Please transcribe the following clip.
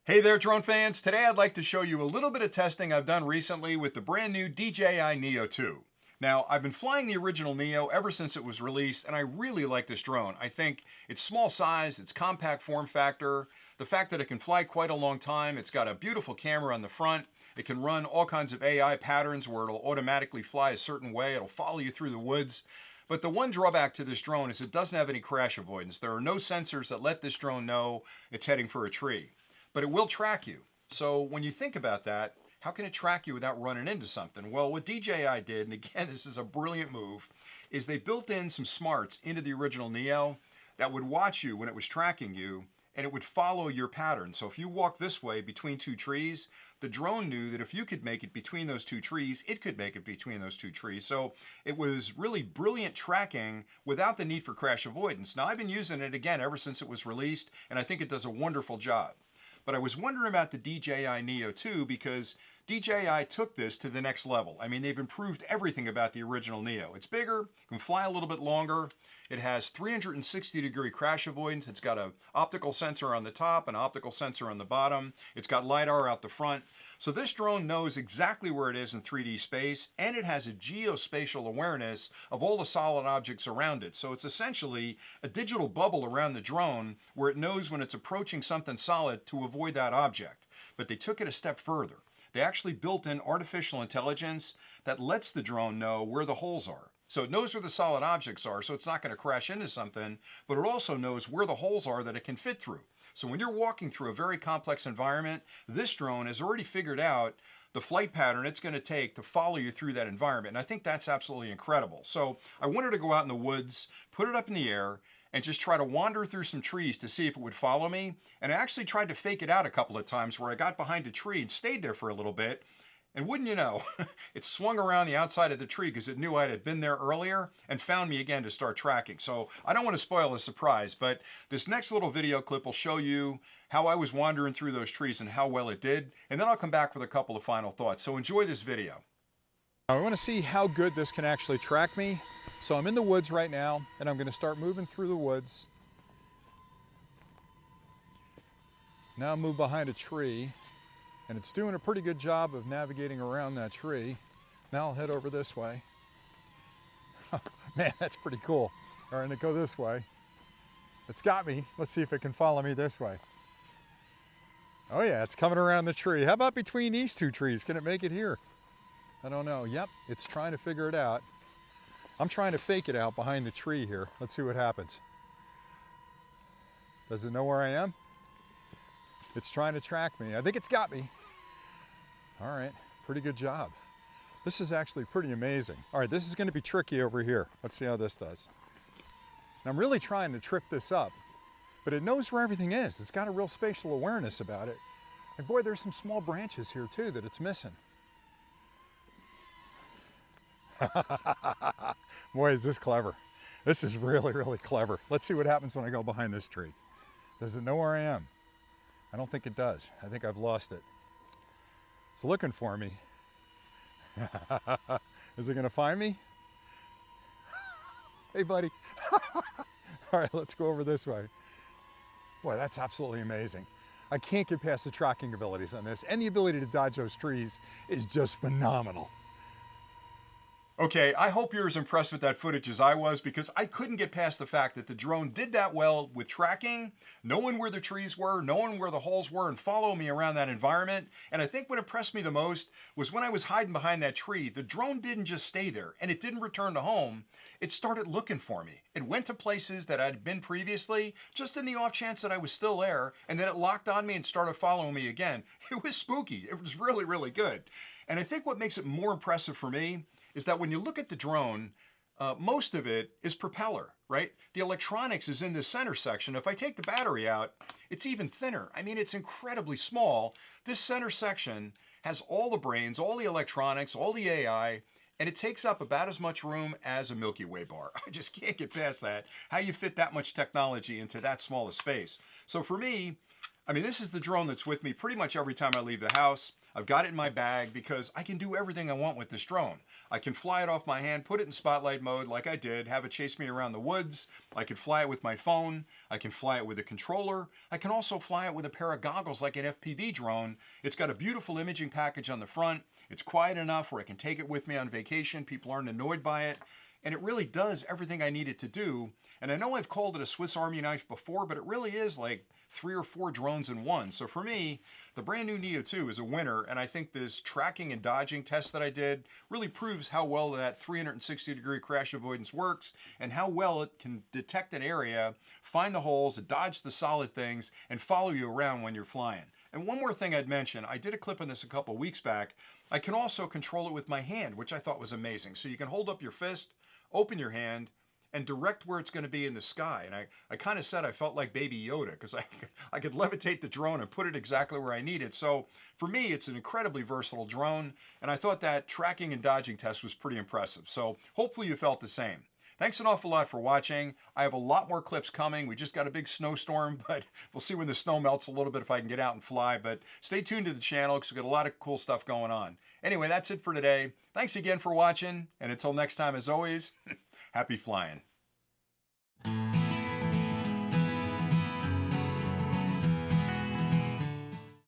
Hey there, drone fans. Today I'd like to show you a little bit of testing I've done recently with the brand new DJI Neo 2. Now, I've been flying the original Neo ever since it was released, and I really like this drone. I think it's small size, it's compact form factor, the fact that it can fly quite a long time, it's got a beautiful camera on the front, it can run all kinds of AI patterns where it'll automatically fly a certain way, it'll follow you through the woods. But the one drawback to this drone is it doesn't have any crash avoidance. There are no sensors that let this drone know it's heading for a tree. But it will track you. So when you think about that, how can it track you without running into something? Well, what DJI did, and again, this is a brilliant move, is they built in some smarts into the original Neo that would watch you when it was tracking you, and it would follow your pattern. So if you walk this way between two trees, the drone knew that if you could make it between those two trees, it could make it between those two trees. So it was really brilliant tracking without the need for crash avoidance. Now, I've been using it again ever since it was released, and I think it does a wonderful job. But I was wondering about the DJI Neo 2 because DJI took this to the next level. I mean, they've improved everything about the original Neo. It's bigger, can fly a little bit longer. It has 360-degree crash avoidance. It's got an optical sensor on the top, an optical sensor on the bottom. It's got LiDAR out the front. So this drone knows exactly where it is in 3D space, and it has a geospatial awareness of all the solid objects around it. So it's essentially a digital bubble around the drone where it knows when it's approaching something solid to avoid that object. But they took it a step further. They actually built in artificial intelligence that lets the drone know where the holes are. So it knows where the solid objects are, so it's not going to crash into something, but it also knows where the holes are that it can fit through. So when you're walking through a very complex environment, this drone has already figured out the flight pattern it's going to take to follow you through that environment. And I think that's absolutely incredible. So I wanted to go out in the woods, put it up in the air, and just try to wander through some trees to see if it would follow me. And I actually tried to fake it out a couple of times where I got behind a tree and stayed there for a little bit. And wouldn't you know, it swung around the outside of the tree because it knew I had been there earlier and found me again to start tracking. So I don't want to spoil the surprise, but this next little video clip will show you how I was wandering through those trees and how well it did. And then I'll come back with a couple of final thoughts. So enjoy this video. I want to see how good this can actually track me. So I'm in the woods right now, and I'm going to start moving through the woods. Now I'll move behind a tree. And it's doing a pretty good job of navigating around that tree. Now I'll head over this way. Man, that's pretty cool. All right, to go this way. It's got me. Let's see if it can follow me this way. Oh yeah, it's coming around the tree. How about between these two trees? Can it make it here? I don't know. Yep, it's trying to figure it out. I'm trying to fake it out behind the tree here. Let's see what happens. Does it know where I am? It's trying to track me. I think it's got me. All right, pretty good job. This is actually pretty amazing. All right, this is going to be tricky over here. Let's see how this does. And I'm really trying to trip this up, but it knows where everything is. It's got a real spatial awareness about it. And boy, there's some small branches here too that it's missing. Boy, is this clever. This is really, really clever. Let's see what happens when I go behind this tree. Does it know where I am? I don't think it does. I think I've lost it. It's looking for me. Is it going to find me? Hey, buddy. All right, let's go over this way. Boy, that's absolutely amazing. I can't get past the tracking abilities on this, and the ability to dodge those trees is just phenomenal. Okay, I hope you're as impressed with that footage as I was, because I couldn't get past the fact that the drone did that well with tracking, knowing where the trees were, knowing where the holes were, and following me around that environment. And I think what impressed me the most was when I was hiding behind that tree, the drone didn't just stay there, and it didn't return to home. It started looking for me. It went to places that I'd been previously, just in the off chance that I was still there, and then it locked on me and started following me again. It was spooky. It was really, really good. And I think what makes it more impressive for me is that when you look at the drone, most of it is propeller, right? The electronics is in the center section. If I take the battery out, it's even thinner. I mean, it's incredibly small. This center section has all the brains, all the electronics, all the AI, and it takes up about as much room as a Milky Way bar. I just can't get past that. How you fit that much technology into that small a space. So for me, I mean, this is the drone that's with me pretty much every time I leave the house. I've got it in my bag because I can do everything I want with this drone. I can fly it off my hand, put it in spotlight mode like I did, have it chase me around the woods. I can fly it with my phone. I can fly it with a controller. I can also fly it with a pair of goggles like an FPV drone. It's got a beautiful imaging package on the front. It's quiet enough where I can take it with me on vacation. People aren't annoyed by it. And it really does everything I need it to do. And I know I've called it a Swiss Army knife before, but it really is like 3 or 4 drones in one. So for me, the brand new Neo 2 is a winner, and I think this tracking and dodging test that I did really proves how well that 360-degree crash avoidance works and how well it can detect an area, find the holes, dodge the solid things, and follow you around when you're flying. And one more thing I'd mention, I did a clip on this a couple weeks back. I can also control it with my hand, which I thought was amazing. So you can hold up your fist, open your hand, and direct where it's going to be in the sky. And I kind of said I felt like Baby Yoda because I could levitate the drone and put it exactly where I need it. So for me, it's an incredibly versatile drone, and I thought that tracking and dodging test was pretty impressive. So hopefully you felt the same. Thanks an awful lot for watching. I have a lot more clips coming. We just got a big snowstorm, but we'll see when the snow melts a little bit if I can get out and fly. But stay tuned to the channel because we've got a lot of cool stuff going on. Anyway, that's it for today. Thanks again for watching, and until next time, as always, happy flying.